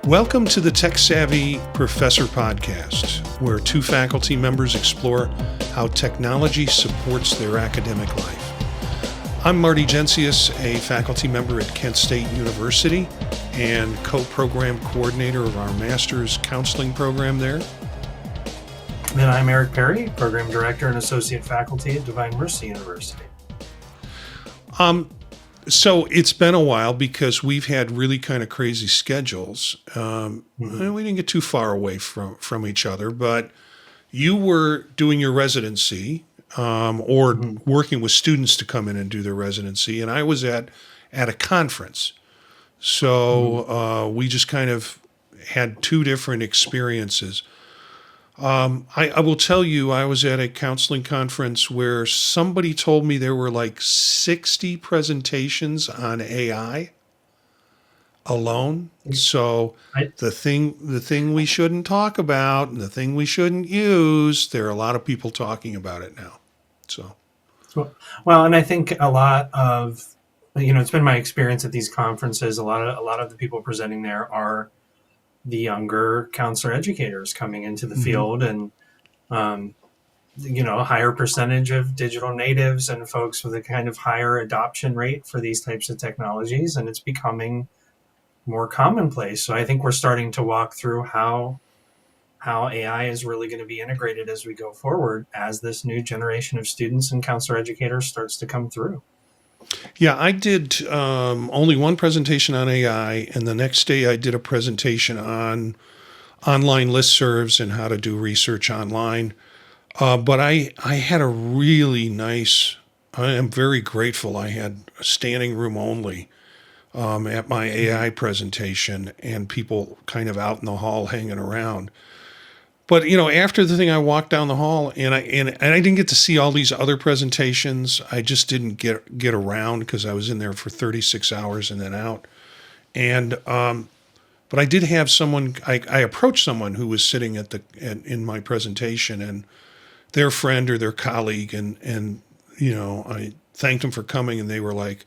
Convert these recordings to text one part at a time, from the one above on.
Welcome to the Tech Savvy Professor Podcast, where two faculty members explore how technology supports their academic life. I'm Marty Jencius, a faculty member at Kent State University and co-program coordinator of our master's counseling program there. And I'm Eric Perry, program director and associate faculty at Divine Mercy University. So it's been a while because we've had really kind of crazy schedules. We didn't get too far away from each other, but you were doing your residency working with students to come in and do their residency, and I was at a conference. So we just kind of had two different experiences. I will tell you, I was at a counseling conference where somebody told me there were like 60 presentations on AI alone. So the thing we shouldn't talk about and the thing we shouldn't use, there are a lot of people talking about it now. So, well, and I think a lot of, it's been my experience at these conferences. A lot of the people presenting there are the younger counselor educators coming into the field, and a higher percentage of digital natives and folks with a kind of higher adoption rate for these types of technologies, and it's becoming more commonplace. So I think we're starting to walk through how AI is really going to be integrated as we go forward, as this new generation of students and counselor educators starts to come through. Yeah, I did only one presentation on AI, and the next day I did a presentation on online listservs and how to do research online. But I had a really nice, I am very grateful I had a standing room only at my AI presentation and people kind of out in the hall hanging around. But, after the thing, I walked down the hall and I didn't get to see all these other presentations. I just didn't get around because I was in there for 36 hours and then out. And, but I did have someone, I approached someone who was sitting in my presentation, and their friend or their colleague. And, I thanked them for coming, and they were like,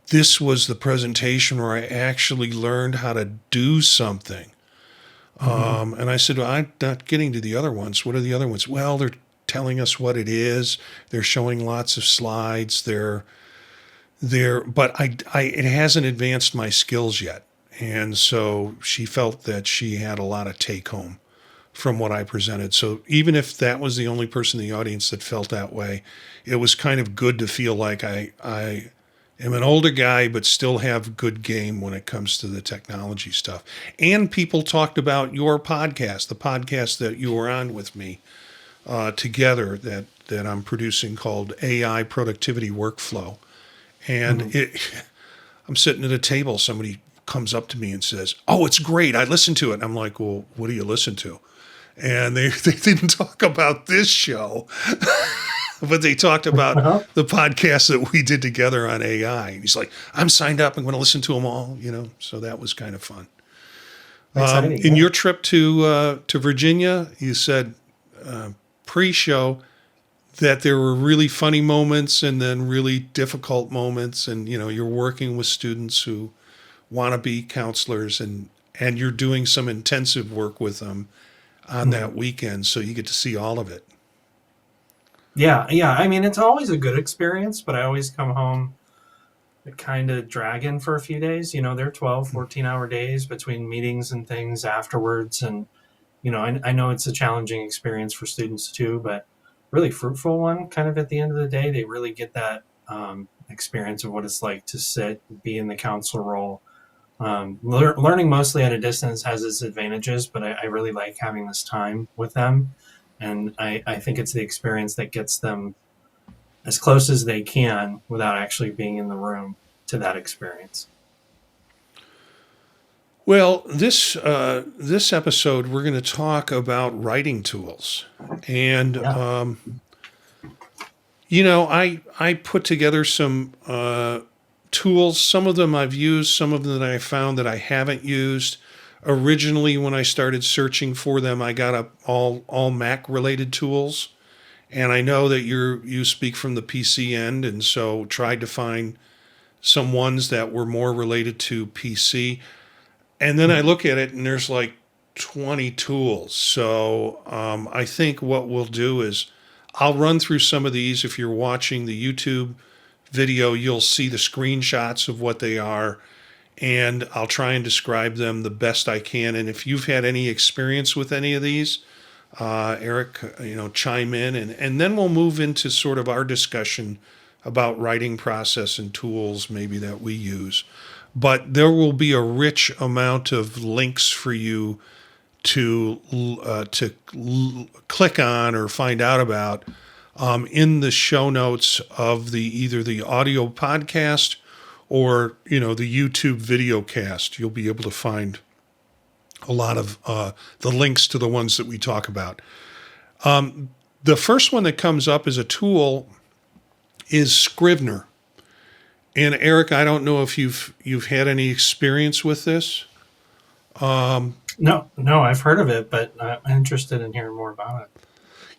this was the presentation where I actually learned how to do something. And I said, well, I'm not getting to the other ones. What are the other ones? Well, they're telling us what it is. They're showing lots of slides. But it hasn't advanced my skills yet. And so she felt that she had a lot of take home from what I presented. So even if that was the only person in the audience that felt that way, it was kind of good to feel like I am an older guy, but still have good game when it comes to the technology stuff. And people talked about your podcast, the podcast that you were on with me together that I'm producing called AI Productivity Workflow. And I'm sitting at a table, somebody comes up to me and says, oh, it's great, I listened to it. And I'm like, well, what do you listen to? And they didn't talk about this show. But they talked about the podcast that we did together on AI. And he's like, I'm signed up. I'm going to listen to them all, So that was kind of fun. In your trip to Virginia, you said pre-show that there were really funny moments and then really difficult moments. And, you're working with students who want to be counselors, and you're doing some intensive work with them on that weekend. So you get to see all of it. Yeah. I mean, it's always a good experience, but I always come home kind of dragging for a few days. They're 12, 14-hour days between meetings and things afterwards. And, I know it's a challenging experience for students too, but really fruitful one. Kind of at the end of the day, they really get that experience of what it's like to sit, be in the counselor role. Learning mostly at a distance has its advantages, but I really like having this time with them. And I think it's the experience that gets them as close as they can without actually being in the room to that experience. Well, this episode, we're going to talk about writing tools. And, I put together some tools. Some of them I've used, some of them that I found that I haven't used. Originally, when I started searching for them, I got up all Mac related tools, And I know that you speak from the PC end, and so tried to find some ones that were more related to PC. And then I look at it, and there's like 20 tools. So I think what we'll do is I'll run through some of these. If you're watching the YouTube video, you'll see the screenshots of what they are, and I'll try and describe them the best I can. And if you've had any experience with any of these, Eric, chime in, and then we'll move into sort of our discussion about writing process and tools maybe that we use. But there will be a rich amount of links for you to click on or find out about in the show notes of either the audio podcast or the YouTube video cast. You'll be able to find a lot of the links to the ones that we talk about. The first one that comes up as a tool is Scrivener. And Eric, I don't know if you've had any experience with this. No, I've heard of it, but I'm interested in hearing more about it.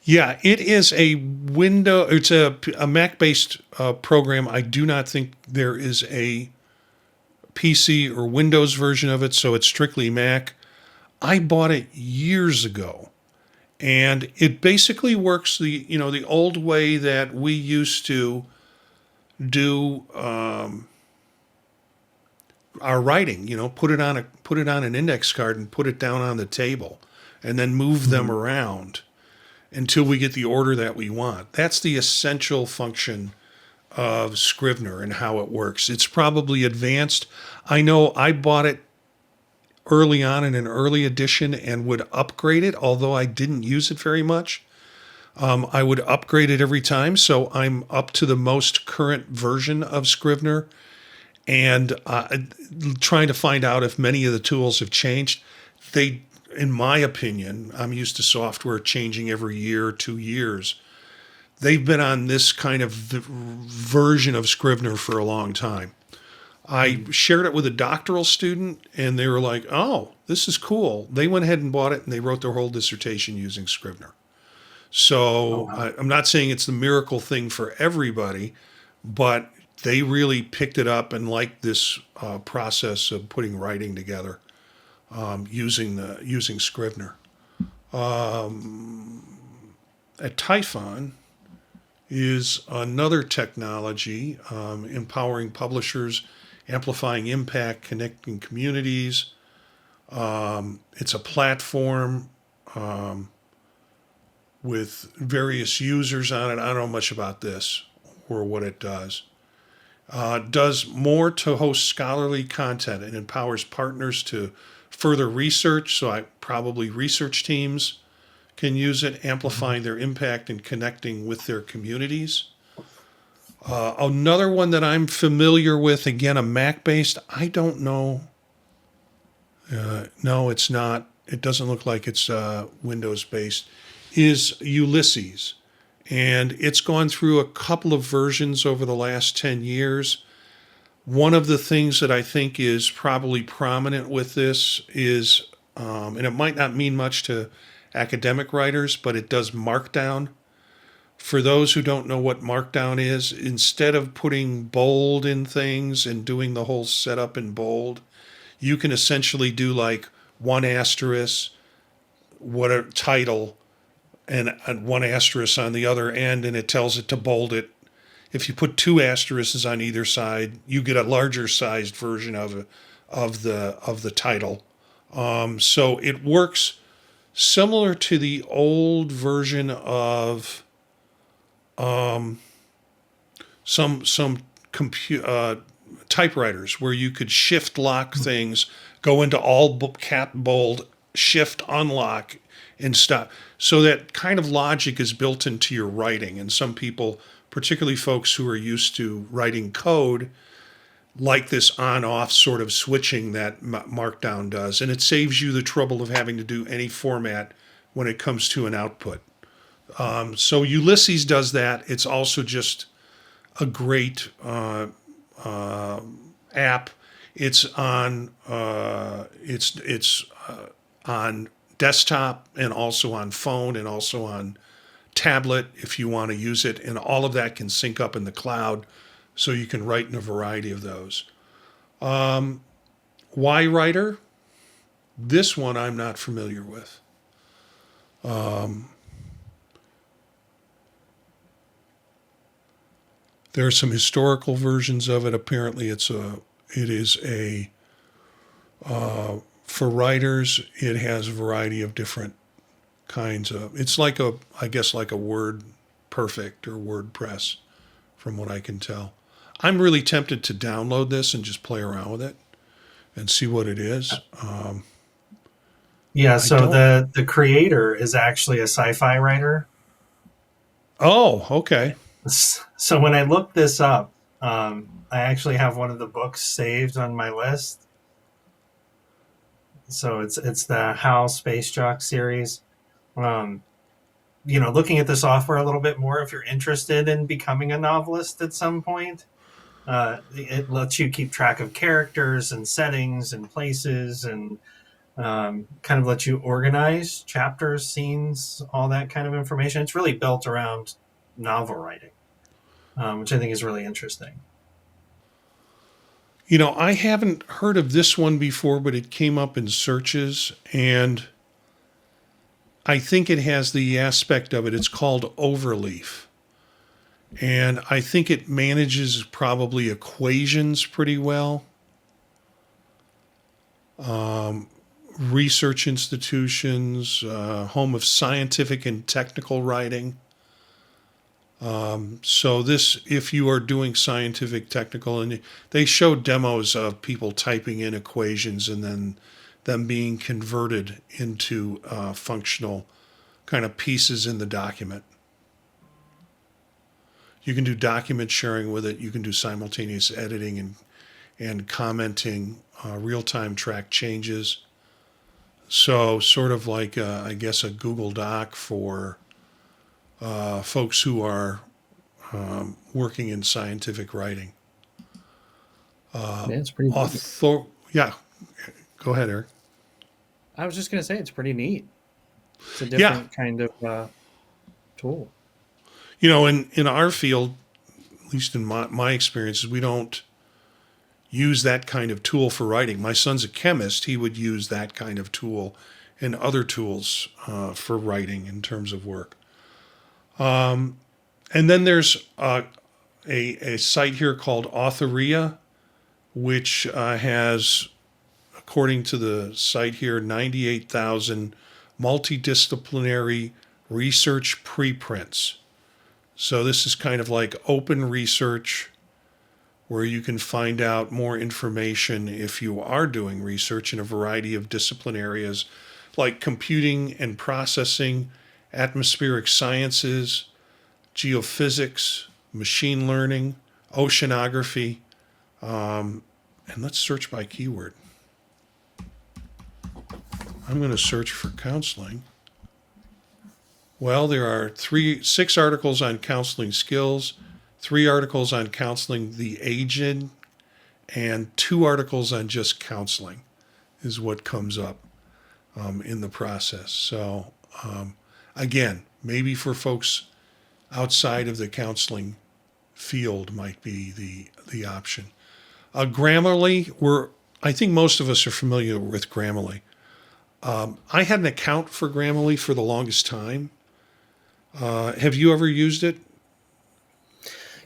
Yeah, it is it's a Mac-based program. I do not think there is a PC or Windows version of it, so it's strictly Mac. I bought it years ago, and it basically works the old way that we used to do our writing. Put it on an index card and put it down on the table, and then move them around until we get the order that we want. That's the essential function of Scrivener and how it works. It's probably advanced. I know I bought it early on in an early edition and would upgrade it, although I didn't use it very much. I would upgrade it every time, so I'm up to the most current version of Scrivener, and trying to find out if many of the tools have changed. They, in my opinion, I'm used to software changing every year or 2 years. They've been on this kind of version of Scrivener for a long time. I shared it with a doctoral student, and they were like, oh, this is cool. They went ahead and bought it, and they wrote their whole dissertation using Scrivener. So I'm not saying it's the miracle thing for everybody, but they really picked it up and liked this process of putting writing together using Scrivener. At Typhon is another technology empowering publishers, amplifying impact, connecting communities. It's a platform with various users on it. I don't know much about this or what it does. Does more to host scholarly content and empowers partners to further research. So probably research teams can use it, amplifying their impact and connecting with their communities. Another one that I'm familiar with, again, a Mac-based, I don't know. No, it's not. It doesn't look like it's Windows-based, is Ulysses. And it's gone through a couple of versions over the last 10 years. One of the things that I think is probably prominent with this is, and it might not mean much to academic writers, but it does Markdown. For those who don't know what Markdown is, instead of putting bold in things and doing the whole setup in bold, you can essentially do like one asterisk, what a title, and one asterisk on the other end, and it tells it to bold it. If you put two asterisks on either side, you get a larger sized version of the title. So it works similar to the old version of some typewriters where you could shift lock things, go into all cap bold, shift unlock, and stop. So that kind of logic is built into your writing. And some people, particularly folks who are used to writing code, like this on-off sort of switching that Markdown does. And it saves you the trouble of having to do any format when it comes to an output. So Ulysses does that. It's also just a great app. It's on on desktop and also on phone and also on tablet if you want to use it, and all of that can sync up in the cloud, so you can write in a variety of those. Why Writer? This one I'm not familiar with. There are some historical versions of it. Apparently, it is a for writers. It has a variety of different kinds of. It's like I guess like a Word Perfect or WordPress, from what I can tell. I'm really tempted to download this and just play around with it and see what it is. Yeah, so the creator is actually a sci-fi writer. Oh, okay. So when I looked this up, I actually have one of the books saved on my list. So it's the HAL Space Jock series. Looking at the software a little bit more, if you're interested in becoming a novelist at some point, it lets you keep track of characters and settings and places, and kind of lets you organize chapters, scenes, all that kind of information. It's really built around novel writing, which I think is really interesting. I haven't heard of this one before, but it came up in searches, and I think it has the aspect of it. It's called Overleaf. And I think it manages probably equations pretty well. Research institutions, home of scientific and technical writing. So this, if you are doing scientific, technical, and they show demos of people typing in equations and then them being converted into functional kind of pieces in the document. You can do document sharing with it. You can do simultaneous editing and commenting, real-time track changes. So sort of like, I guess, a Google Doc for folks who are working in scientific writing. Yeah, it's pretty neat. Yeah, go ahead, Eric. I was just going to say it's pretty neat. It's a different kind of tool. In our field, at least in my experiences, we don't use that kind of tool for writing. My son's a chemist. He would use that kind of tool and other tools for writing in terms of work. And then there's a site here called Authoria, which has, according to the site here, 98,000 multidisciplinary research preprints. So this is kind of like open research where you can find out more information if you are doing research in a variety of discipline areas like computing and processing, atmospheric sciences, geophysics, machine learning, oceanography, and let's search by keyword. I'm going to search for counseling. Well, there are 6 articles on counseling skills, 3 articles on counseling the aged, and 2 articles on just counseling is what comes up in the process. So, again, maybe for folks outside of the counseling field might be the option. Grammarly, I think most of us are familiar with Grammarly. I had an account for Grammarly for the longest time. Have you ever used it?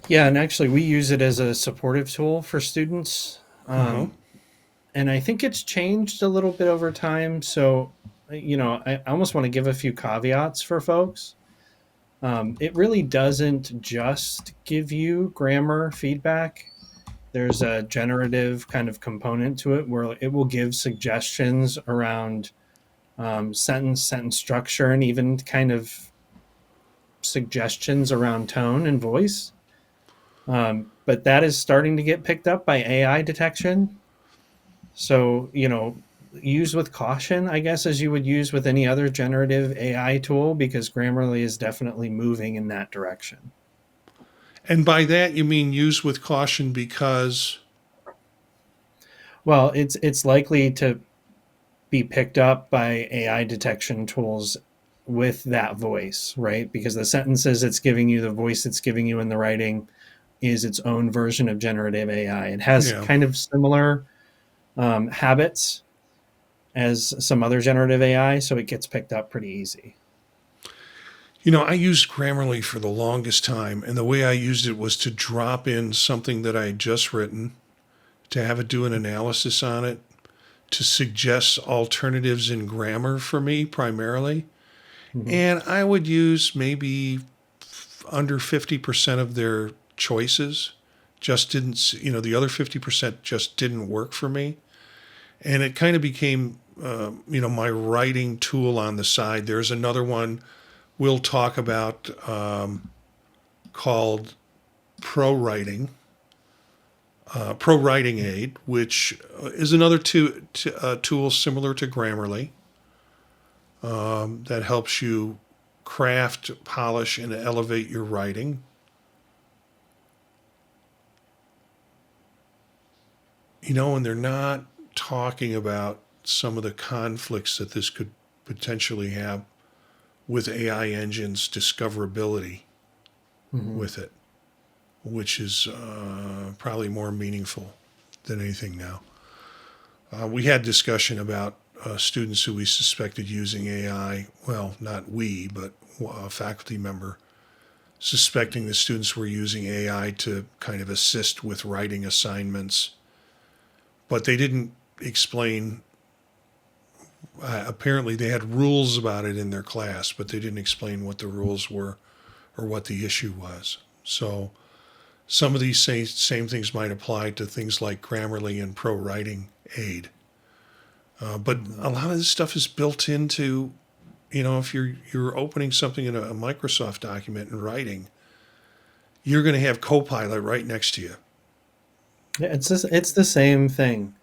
Yeah, and actually we use it as a supportive tool for students. And I think it's changed a little bit over time. So, I almost want to give a few caveats for folks. It really doesn't just give you grammar feedback. There's a generative kind of component to it where it will give suggestions around sentence structure, and even kind of suggestions around tone and voice. But that is starting to get picked up by AI detection. So, use with caution, I guess, as you would use with any other generative AI tool, because Grammarly is definitely moving in that direction. And by that, you mean use with caution because? Well, it's likely to be picked up by AI detection tools with that voice, right? Because the sentences it's giving you, the voice it's giving you in the writing is its own version of generative AI. It has Yeah. kind of similar habits as some other generative AI, so it gets picked up pretty easy. I used Grammarly for the longest time, and the way I used it was to drop in something that I had just written, to have it do an analysis on it, to suggest alternatives in grammar for me primarily. Mm-hmm. And I would use maybe under 50% of their choices. Just didn't, the other 50% just didn't work for me. And it kind of became, my writing tool on the side. There's another one we'll talk about called Pro Writing. Pro Writing Aid, which is another tool similar to Grammarly that helps you craft, polish, and elevate your writing. And they're not talking about some of the conflicts that this could potentially have with AI engines' discoverability with it, which is probably more meaningful than anything now. We had discussion about students who we suspected using AI. Well, not we, but a faculty member suspecting the students were using AI to kind of assist with writing assignments. But they didn't explain. Apparently, they had rules about it in their class, but they didn't explain what the rules were or what the issue was. So some of these same things might apply to things like Grammarly and Pro Writing Aid. But a lot of this stuff is built into, if you're opening something in a Microsoft document and writing, you're going to have Copilot right next to you. Yeah, it's the same thing.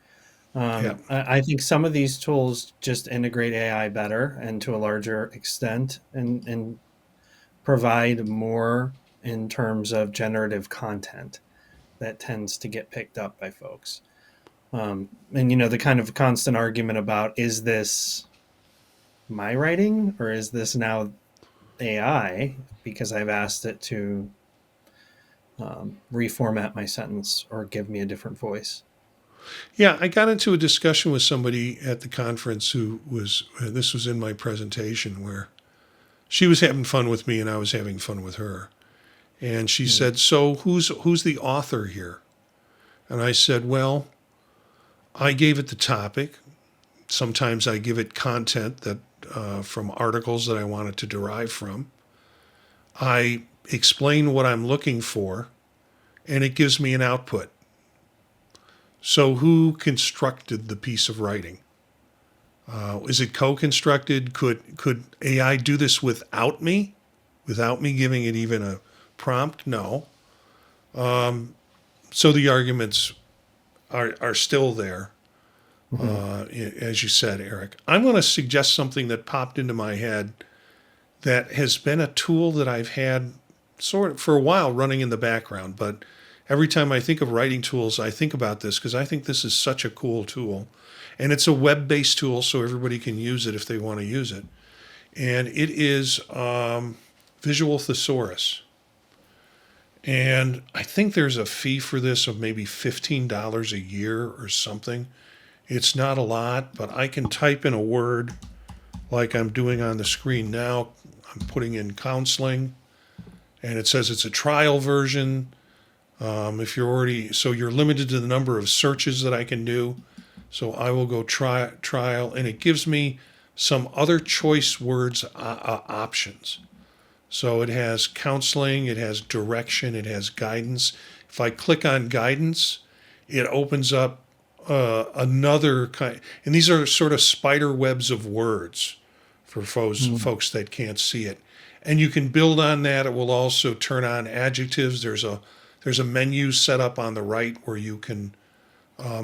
Yeah. I think some of these tools just integrate AI better and to a larger extent and provide more in terms of generative content that tends to get picked up by folks. And, the kind of constant argument about, is this my writing or is this now AI because I've asked it to reformat my sentence or give me a different voice? Yeah, I got into a discussion with somebody at the conference this was in my presentation, where she was having fun with me and I was having fun with her. And she said, "So who's the author here?" And I said, "Well, I gave it the topic. Sometimes I give it content that from articles that I wanted to derive from. I explain what I'm looking for, and it gives me an output. So who constructed the piece of writing? Is it co-constructed? Could AI do this without me giving it even a prompt? No. So the arguments are still there, as you said, Eric. I'm going to suggest something that popped into my head that has been a tool that I've had sort of for a while running in the background, but every time I think of writing tools, I think about this because I think this is such a cool tool. And it's a web-based tool, so everybody can use it if they want to use it. And it is Visual Thesaurus. And I think there's a fee for this of maybe $15 a year or something. It's not a lot, but I can type in a word like I'm doing on the screen now. I'm putting in counseling, and it says it's a trial version. So you're limited to the number of searches that I can do. So I will go trial, and it gives me some other choice words options. So it has counseling, it has direction, it has guidance. If I click on guidance, it opens up another kind, and these are sort of spider webs of words for folks that can't see it. And you can build on that. It will also turn on adjectives. There's a menu set up on the right where you can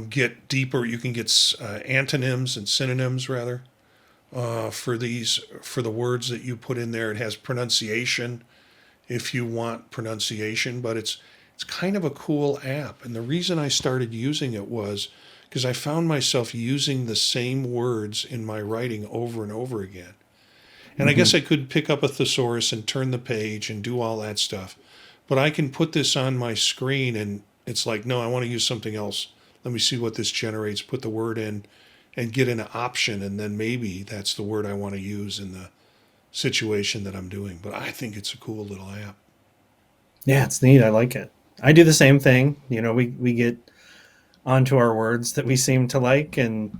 get deeper. You can get antonyms and synonyms rather for the words that you put in there. It has pronunciation if you want pronunciation, but it's kind of a cool app. And the reason I started using it was because I found myself using the same words in my writing over and over again. And I guess I could pick up a thesaurus and turn the page and do all that stuff. But I can put this on my screen and it's like, no, I want to use something else. Let me see what this generates, put the word in and get an option. And then maybe that's the word I want to use in the situation that I'm doing. But I think it's a cool little app. Yeah, it's neat. I like it. I do the same thing. You know, we get onto our words that we seem to like, and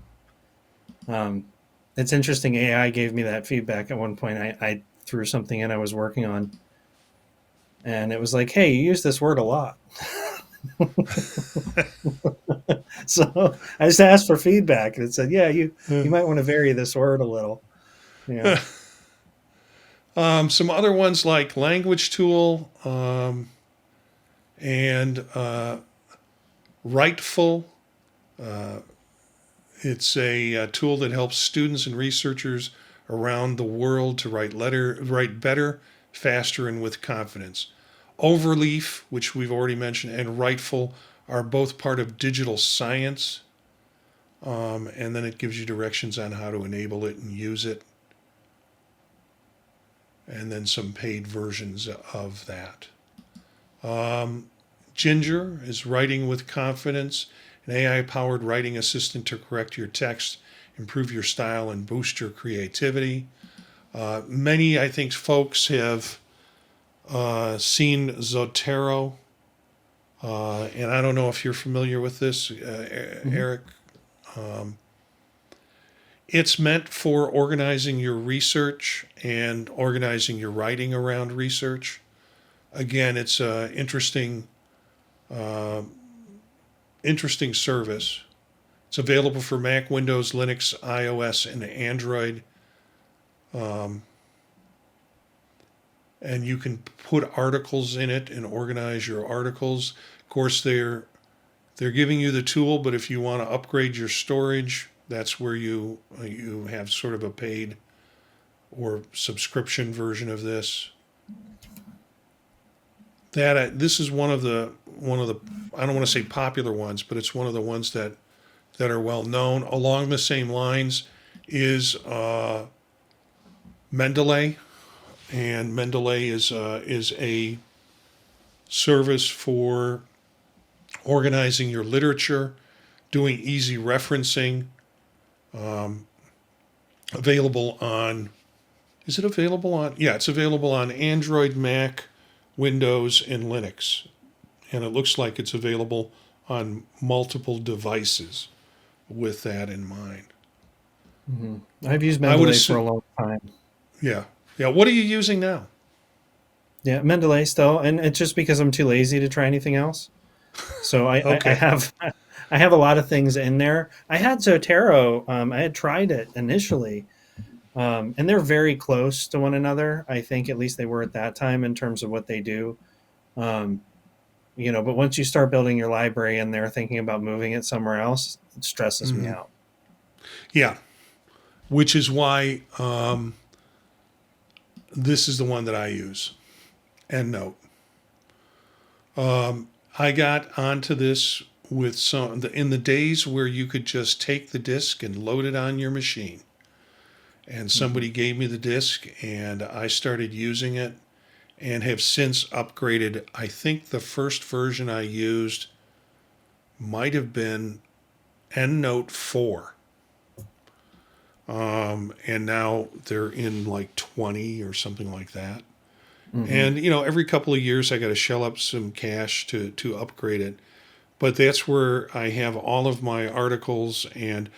it's interesting. AI gave me that feedback at one point. I threw something in I was working on, and it was like, "Hey, you use this word a lot." So I just asked for feedback, and it said, "Yeah, you might want to vary this word a little." Yeah. Some other ones like Language Tool and Writeful. It's a tool that helps students and researchers around the world to write better, faster, and with confidence. Overleaf, which we've already mentioned, and Writeful are both part of digital science. And then it gives you directions on how to enable it and use it. And then some paid versions of that. Ginger is Writing with Confidence, an AI-powered writing assistant to correct your text, improve your style, and boost your creativity. Many, I think, folks have seen Zotero, and I don't know if you're familiar with this, Eric. It's meant for organizing your research and organizing your writing around research. Again, it's an interesting service. It's available for Mac, Windows, Linux, iOS, and Android. And you can put articles in it and organize your articles. Of course, they're giving you the tool, but if you want to upgrade your storage, that's where you have sort of a paid or subscription version of this. This is one of the I don't want to say popular ones, but it's one of the ones that are well known. Along the same lines is Mendeley, and Mendeley is a service for organizing your literature, doing easy referencing. Available on, is it available on? Yeah, it's available on Android, Mac, Windows, and Linux. And it looks like it's available on multiple devices with that in mind. Mm-hmm. I've used Mendeley for a long time. Yeah. Yeah. What are you using now? Yeah, Mendeley still. And it's just because I'm too lazy to try anything else. So Okay. I have a lot of things in there. I had Zotero. I had tried it initially, and they're very close to one another. I think at least they were at that time in terms of what they do. But once you start building your library and they're thinking about moving it somewhere else, it stresses me out. Yeah, which is why this is the one that I use. EndNote. I got onto this with in the days where you could just take the disk and load it on your machine. And somebody gave me the disk and I started using it and have since upgraded. I think the first version I used might have been EndNote 4. And now they're in like 20 or something like that. And, every couple of years I got to shell up some cash to upgrade it. But that's where I have all of my articles and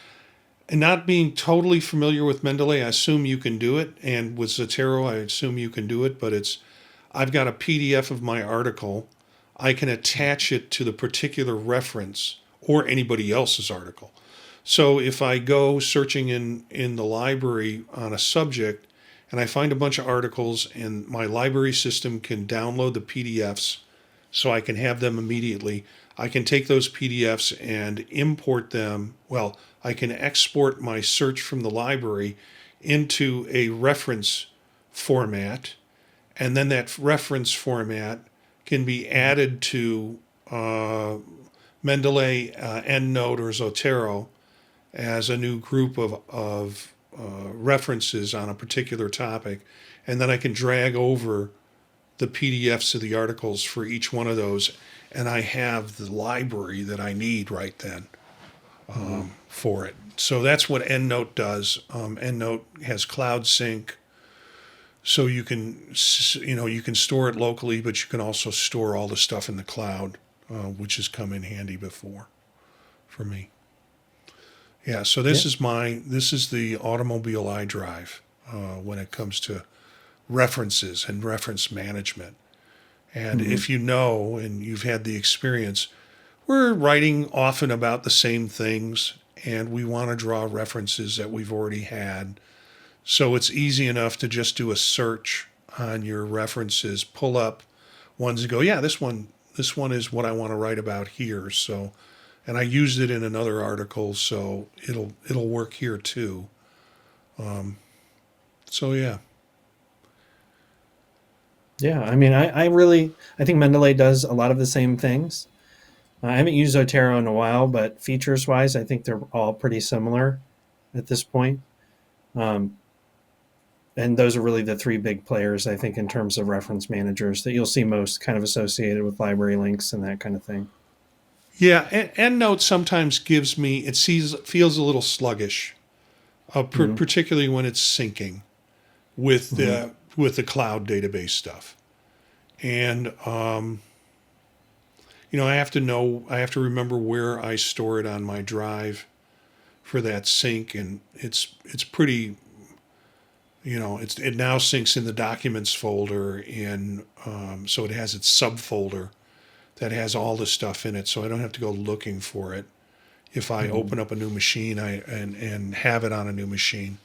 not being totally familiar with Mendeley, I assume you can do it. And with Zotero, I assume you can do it. But I've got a PDF of my article. I can attach it to the particular reference or anybody else's article. So if I go searching in the library on a subject and I find a bunch of articles and my library system can download the PDFs so I can have them immediately, I can take those PDFs and import them. Well, I can export my search from the library into a reference format, and then that reference format can be added to Mendeley, EndNote, or Zotero as a new group of references on a particular topic, and then I can drag over the PDFs of the articles for each one of those, and I have the library that I need right then for it. So that's what EndNote does. EndNote has Cloud Sync, so you can you can store it locally, but you can also store all the stuff in the cloud, which has come in handy before for me. Yeah, so this is the automobile iDrive when it comes to references and reference management. And if you know and you've had the experience, we're writing often about the same things, and we want to draw references that we've already had. So it's easy enough to just do a search on your references, pull up ones and go, yeah, this one is what I want to write about here. So, and I used it in another article, so it'll work here too. So yeah. Yeah, I mean, I think Mendeley does a lot of the same things. I haven't used Zotero in a while, but features-wise, I think they're all pretty similar at this point. And those are really the three big players, I think, in terms of reference managers that you'll see most kind of associated with library links and that kind of thing. Yeah, EndNote sometimes gives me, it feels a little sluggish, particularly when it's syncing with the cloud database stuff. And, I have to remember where I store it on my drive for that sync. And it's pretty, it now syncs in the documents folder so it has its subfolder that has all the stuff in it. So I don't have to go looking for it. If I open up a new machine and have it on a new machine,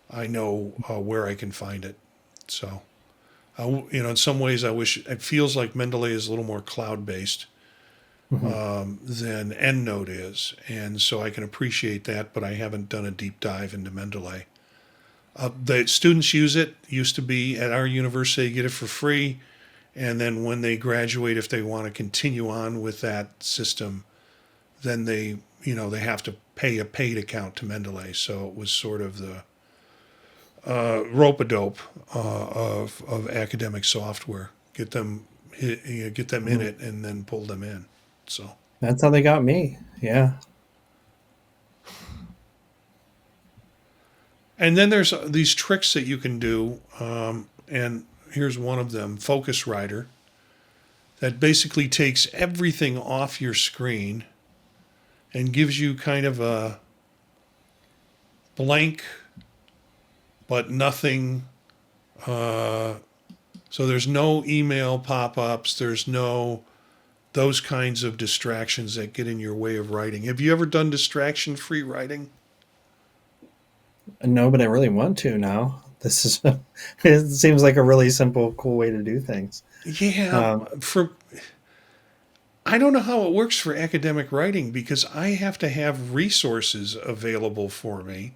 I know where I can find it. So, in some ways, it feels like Mendeley is a little more cloud-based than EndNote is. And so I can appreciate that, but I haven't done a deep dive into Mendeley. The students use it. Used to be at our university, get it for free. And then when they graduate, if they want to continue on with that system, then they have to pay a paid account to Mendeley. So it was sort of the rope-a-dope of academic software. Get them in it and then pull them in. So that's how they got me. Yeah. And then there's these tricks that you can do, and here's one of them: Focusrite, that basically takes everything off your screen and gives you kind of a blank but nothing. So there's no email pop-ups. There's no those kinds of distractions that get in your way of writing. Have you ever done distraction-free writing? No, but I really want to now. This is it seems like a really simple, cool way to do things. Yeah, I don't know how it works for academic writing because I have to have resources available for me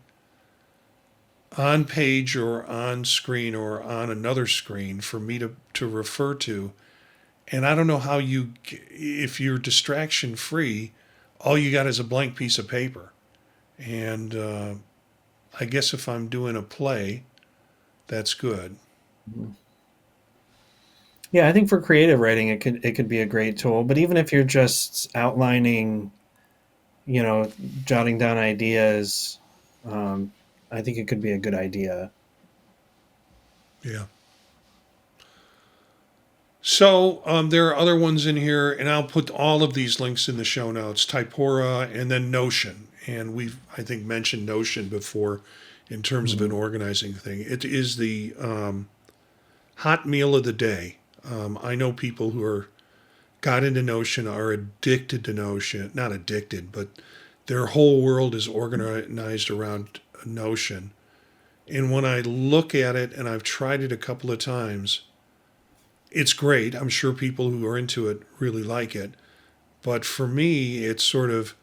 on page or on screen or on another screen for me to refer to. And I don't know how if you're distraction free, all you got is a blank piece of paper. And I guess if I'm doing a play, that's good. Yeah, I think for creative writing, it could be a great tool. But even if you're just outlining, jotting down ideas, I think it could be a good idea. Yeah. So there are other ones in here, and I'll put all of these links in the show notes. Typora and then Notion. And we've, I think, mentioned Notion before in terms of an organizing thing. It is the hot meal of the day. I know people who got into Notion are addicted to Notion. Not addicted, but their whole world is organized around Notion. And when I look at it, and I've tried it a couple of times, it's great. I'm sure people who are into it really like it. But for me, it's sort of,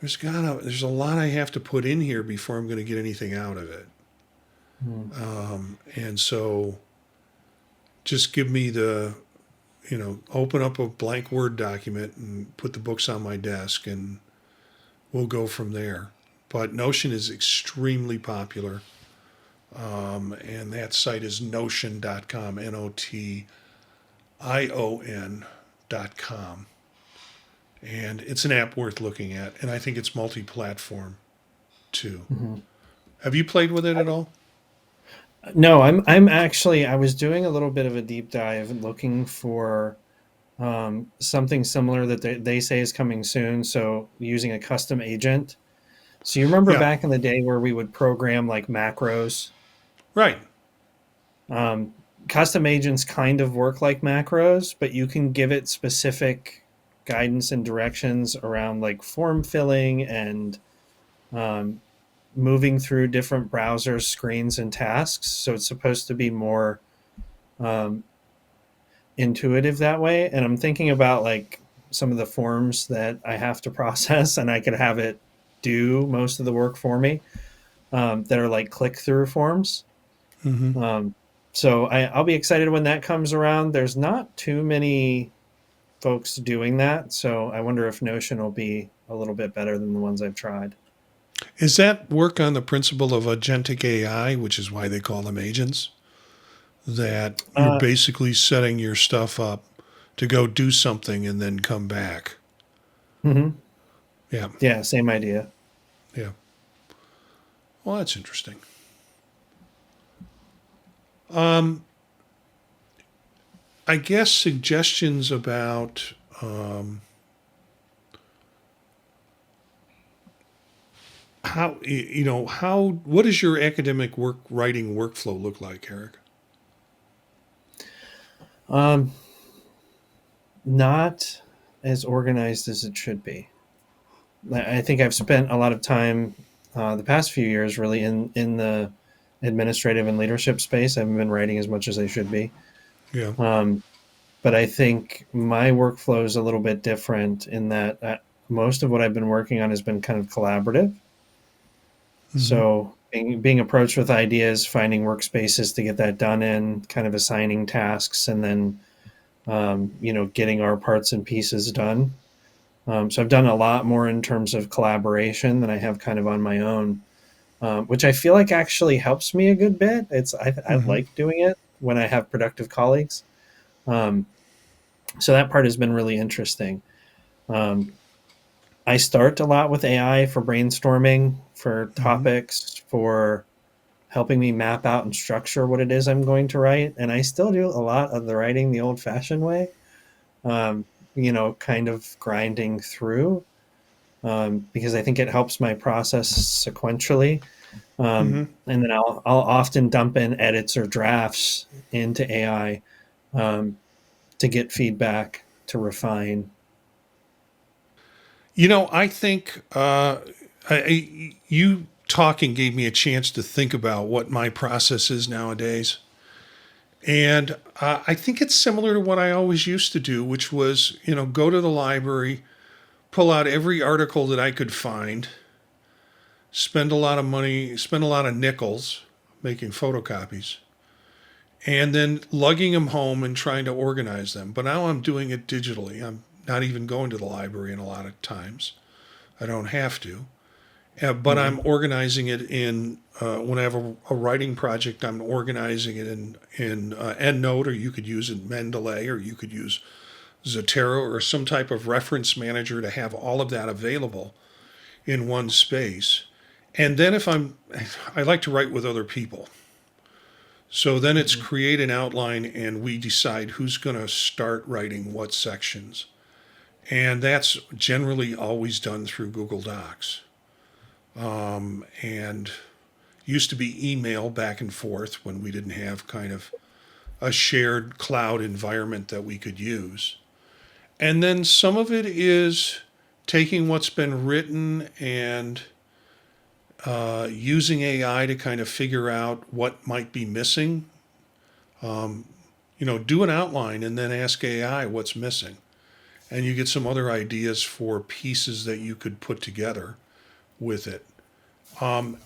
there's a lot I have to put in here before I'm going to get anything out of it. And so just give me open up a blank Word document and put the books on my desk and we'll go from there. but Notion is extremely popular. And that site is notion.com, Notion.com. And it's an app worth looking at. And I think it's multi-platform too. Mm-hmm. Have you played with it at all? No, I'm actually, I was doing a little bit of a deep dive looking for something similar that they say is coming soon. So using a custom agent. So you remember Yeah, back in the day where we would program like macros? right. Um, Custom agents kind of work like macros, but you can give it specific guidance and directions around like form filling and um, moving through different browsers, screens, and tasks. So it's supposed to be more um, intuitive that way. And I'm thinking about like some of the forms that I have to process, and I could have it do most of the work for me that are like click through forms. Mm-hmm. Um, so I'll be excited when that comes around. There's not too many folks doing that, so I wonder if Notion will be a little bit better than the ones I've tried. Is that work on the principle of agentic AI, which is why they call them agents? That you're Uh, basically setting your stuff up to go do something and then come back. mhm. Yeah, Yeah, same idea. yeah. Well, that's interesting. Um, I guess suggestions about how what does your academic work writing workflow look like, Eric? Um, Not as organized as it should be. I think I've spent a lot of time the past few years really in the administrative and leadership space. I haven't been writing as much as I should be. Yeah. Um, but I think my workflow is a little bit different in that most of what I've been working on has been kind of collaborative. Mm-hmm. So being approached with ideas, finding workspaces to get that done in, kind of assigning tasks, and then getting our parts and pieces done. So I've done a lot more in terms of collaboration than I have kind of on my own, which I feel like actually helps me a good bit. I Mm-hmm. like doing it when I have productive colleagues. Um, so that part has been really interesting. Um, I start a lot with AI for brainstorming, for Mm-hmm. topics, for helping me map out and structure what it is I'm going to write. And I still do a lot of the writing the old fashioned way, kind of grinding through because I think it helps my process sequentially. Mm-hmm. And then I'll often dump in edits or drafts into AI to get feedback, to refine. I think you talking gave me a chance to think about what my process is nowadays. And I think it's similar to what I always used to do, which was, go to the library, pull out every article that I could find, spend a lot of money, spend a lot of nickels making photocopies, and then lugging them home and trying to organize them. But now I'm doing it digitally. I'm not even going to the library in a lot of times. I don't have to. But Mhm. I'm organizing it in when I have a writing project. I'm organizing it in EndNote, or you could use it Mendeley, or you could use Zotero, or some type of reference manager to have all of that available in one space. And then I like to write with other people. So then it's Mhm. create an outline, and we decide who's going to start writing what sections. And that's generally always done through Google Docs. And used to be email back and forth when we didn't have kind of a shared cloud environment that we could use. And then some of it is taking what's been written and using AI to kind of figure out what might be missing. Do an outline and then ask AI what's missing. And you get some other ideas for pieces that you could put together with it.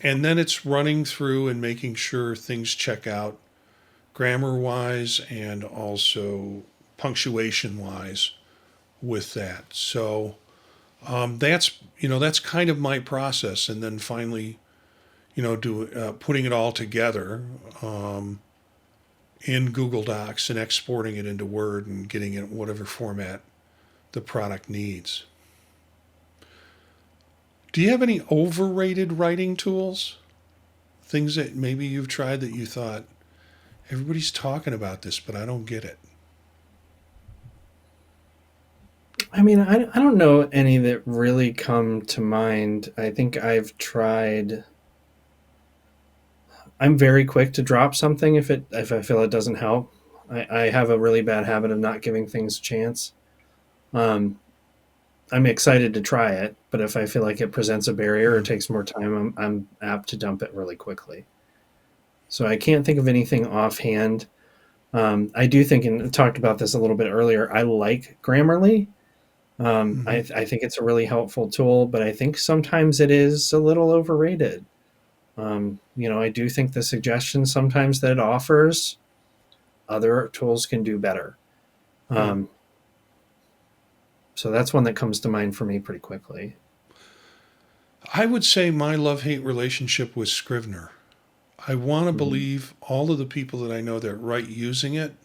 And then it's running through and making sure things check out grammar wise and also punctuation wise with that. So That's kind of my process, and then finally, putting it all together in Google Docs and exporting it into Word and getting it in whatever format the product needs. Do you have any overrated writing tools? Things that maybe you've tried that you thought, everybody's talking about this, but I don't get it. I mean, I don't know any that really come to mind. I think I've tried. I'm very quick to drop something if I feel it doesn't help. I have a really bad habit of not giving things a chance. Um, I'm excited to try it, but if I feel like it presents a barrier or takes more time, I'm apt to dump it really quickly. So I can't think of anything offhand. I do think, and I talked about this a little bit earlier, I like Grammarly. Mm-hmm. I think it's a really helpful tool, but I think sometimes it is a little overrated. I do think the suggestions sometimes that it offers, other tools can do better. Yeah. Um, so that's one that comes to mind for me pretty quickly. I would say my love-hate relationship with Scrivener. I want to Mhm. believe all of the people that I know that write using it.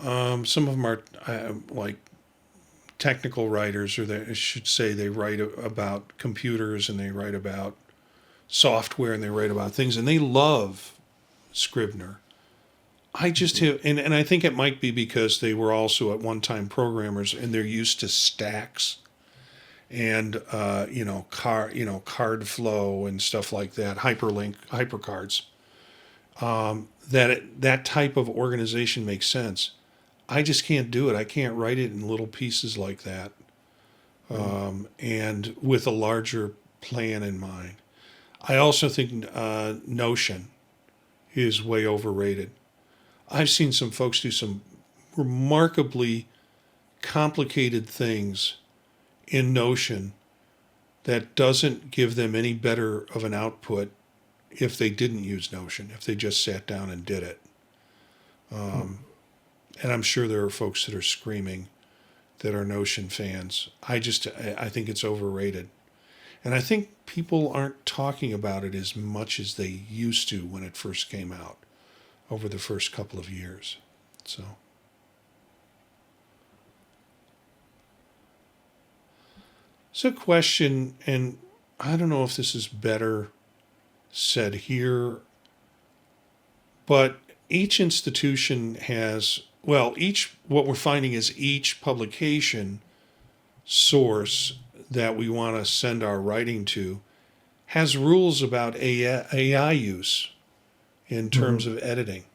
Some of them are like technical writers, or I should say they write about computers and they write about software and they write about things and they love Scrivener. I just Mhm. have, and I think it might be because they were also at one time programmers and they're used to stacks and card flow and stuff like that, hypercards. That type of organization makes sense. I just can't do it. I can't write it in little pieces like that, and with a larger plan in mind. I also think Notion is way overrated. I've seen some folks do some remarkably complicated things in Notion that doesn't give them any better of an output if they didn't use Notion, if they just sat down and did it. And I'm sure there are folks that are screaming that are Notion fans. I think it's overrated. And I think people aren't talking about it as much as they used to when it first came out over the first couple of years. So, it's a question, and I don't know if this is better said here, but each institution has, well, what we're finding is each publication source that we want to send our writing to has rules about AI use in terms Mhm. of editing.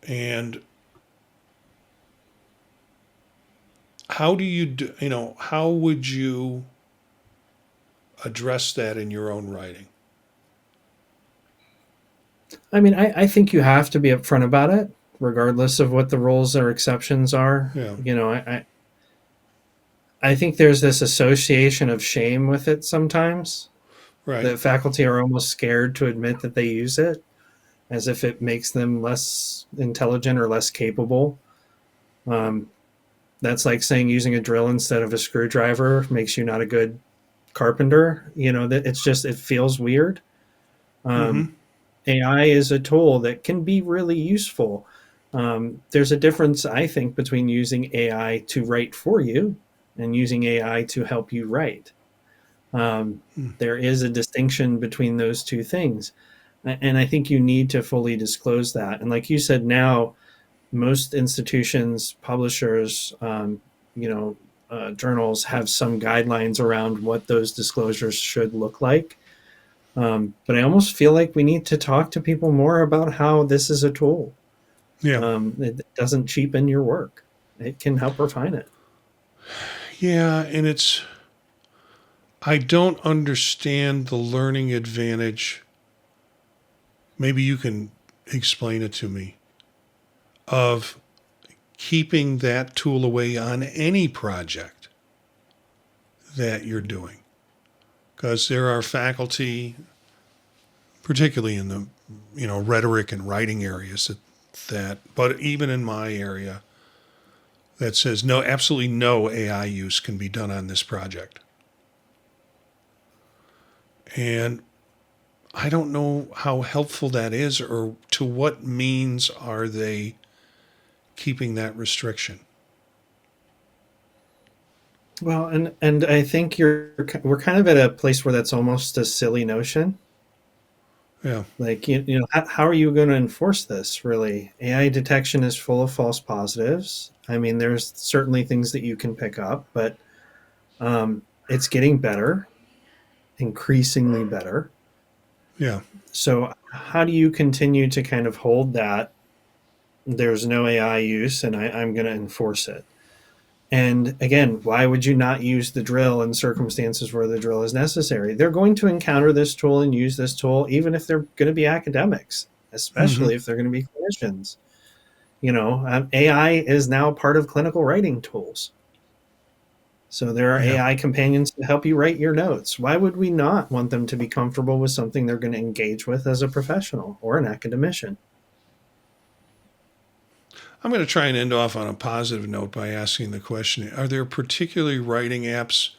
And how do you do, how would you address that in your own writing? I mean, I think you have to be upfront about it, regardless of what the rules or exceptions are. Yeah, I think there's this association of shame with it sometimes. right. The faculty are almost scared to admit that they use it, as if it makes them less intelligent or less capable. Um, that's like saying using a drill instead of a screwdriver makes you not a good carpenter. That it's just it feels weird. Mm-hmm. Um, AI is a tool that can be really useful. There's a difference, I think, between using AI to write for you and using AI to help you write. Um, there is a distinction between those two things. And I think you need to fully disclose that. And like you said, now most institutions, publishers, journals have some guidelines around what those disclosures should look like. But I almost feel like we need to talk to people more about how this is a tool. Yeah. It doesn't cheapen your work. It can help refine it. Yeah, and I don't understand the learning advantage. Maybe you can explain it to me of keeping that tool away on any project that you're doing. Because there are faculty, particularly in the rhetoric and writing areas but even in my area, that says no, absolutely no AI use can be done on this project. And I don't know how helpful that is, or to what means are they keeping that restriction. Well, and I think we're kind of at a place where that's almost a silly notion. Yeah. Like, how are you going to enforce this, really? AI detection is full of false positives. I mean, there's certainly things that you can pick up, but it's getting better, increasingly better. Yeah. So how do you continue to kind of hold that there's no AI use and I'm going to enforce it? And again, why would you not use the drill in circumstances where the drill is necessary? They're going to encounter this tool and use this tool, even if they're going to be academics, especially if they're going to be clinicians. AI is now part of clinical writing tools. So there are AI companions to help you write your notes. Why would we not want them to be comfortable with something they're going to engage with as a professional or an academician? I'm going to try and end off on a positive note by asking the question, are there particularly writing apps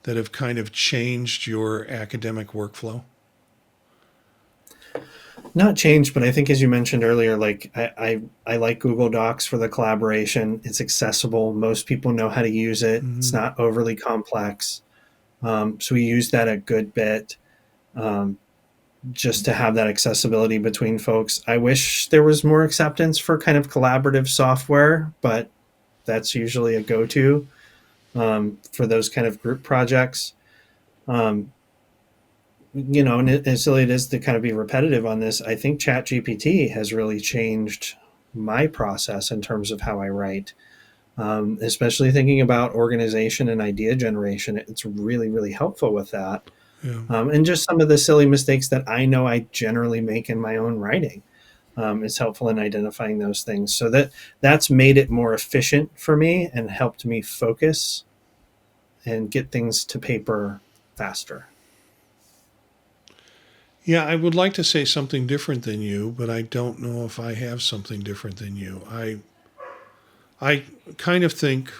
that have kind of changed your academic workflow? Not changed, but I think, as you mentioned earlier, like I like Google Docs for the collaboration. It's accessible. Most people know how to use it. Mm-hmm. It's not overly complex. So we use that a good bit. Just to have that accessibility between folks. I wish there was more acceptance for kind of collaborative software, but that's usually a go-to for those kind of group projects. And as silly it is to kind of be repetitive on this, I think ChatGPT has really changed my process in terms of how I write, especially thinking about organization and idea generation. It's really, really helpful with that. Yeah. And just some of the silly mistakes that I know I generally make in my own writing is helpful in identifying those things. So that's made it more efficient for me and helped me focus and get things to paper faster. Yeah, I would like to say something different than you, but I don't know if I have something different than you. I kind of think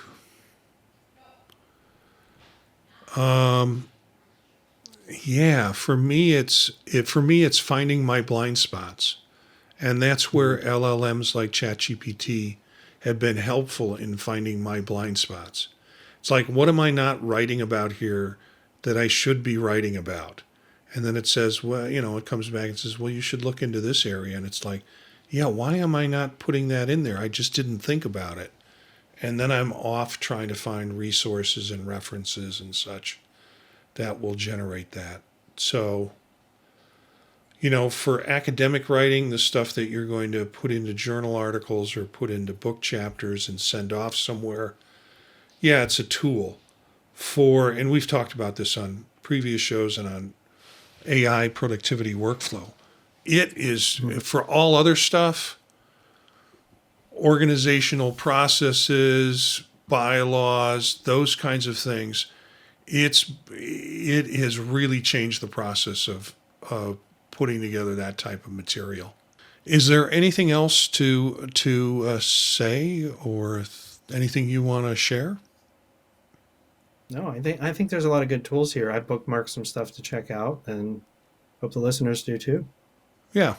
for me it's finding my blind spots. And that's where LLMs like ChatGPT have been helpful in finding my blind spots. It's like, what am I not writing about here that I should be writing about? And then it says, well, it comes back and says, well, you should look into this area. And it's like, yeah, why am I not putting that in there? I just didn't think about it. And then I'm off trying to find resources and references and such that will generate that. So, for academic writing, the stuff that you're going to put into journal articles or put into book chapters and send off somewhere, yeah, it's a tool and we've talked about this on previous shows and on AI productivity workflow. It is, for all other stuff, organizational processes, bylaws, those kinds of things, it has really changed the process of putting together that type of material. Is there anything else to say or anything you want to share? No, I think there's a lot of good tools here. I bookmarked some stuff to check out and hope the listeners do too. Yeah.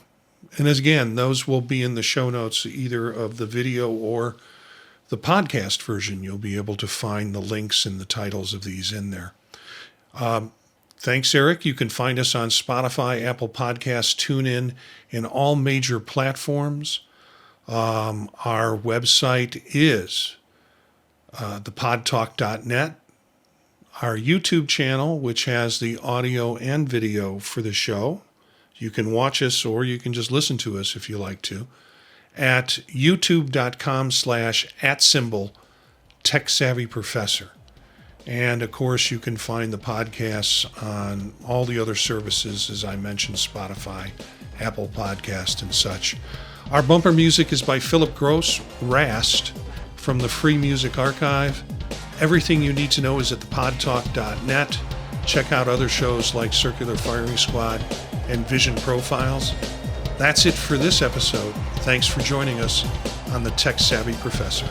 And again, those will be in the show notes, either of the video or the podcast version. You'll be able to find the links and the titles of these in there. Thanks, Eric. You can find us on Spotify, Apple Podcasts, TuneIn, and all major platforms. Our website is thepodtalk.net. Our YouTube channel, which has the audio and video for the show. You can watch us or you can just listen to us if you like to at youtube.com/@TechSavvyProfessor. And of course, you can find the podcasts on all the other services, as I mentioned, Spotify, Apple Podcast, and such. Our bumper music is by Philip Gross, Rast, from the Free Music Archive. Everything you need to know is at thepodtalk.net. Check out other shows like Circular Firing Squad and Vision Profiles. That's it for this episode. Thanks for joining us on the Tech Savvy Professor.